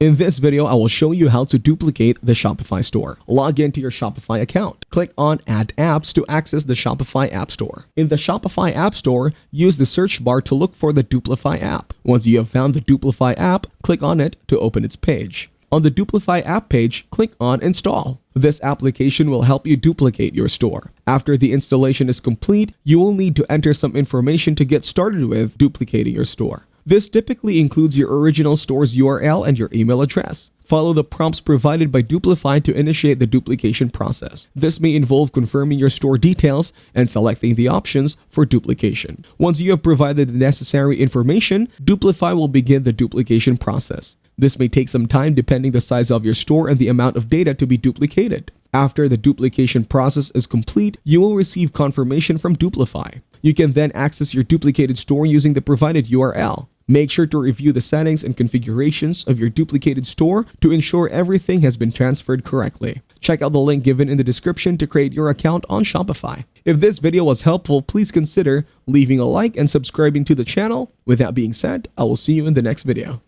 In this video, I will show you how to duplicate the Shopify store. Log into your Shopify account. Click on Add Apps to access the Shopify App Store. In the Shopify App Store, use the search bar to look for the Duplify app. Once you have found the Duplify app, click on it to open its page. On the Duplify app page, click on Install. This application will help you duplicate your store. After the installation is complete, you will need to enter some information to get started with duplicating your store. This typically includes your original store's URL and your email address. Follow the prompts provided by Duplify to initiate the duplication process. This may involve confirming your store details and selecting the options for duplication. Once you have provided the necessary information, Duplify will begin the duplication process. This may take some time depending the size of your store and the amount of data to be duplicated. After the duplication process is complete, you will receive confirmation from Duplify. You can then access your duplicated store using the provided URL. Make sure to review the settings and configurations of your duplicated store to ensure everything has been transferred correctly. Check out the link given in the description to create your account on Shopify. If this video was helpful, please consider leaving a like and subscribing to the channel. With that being said, I will see you in the next video.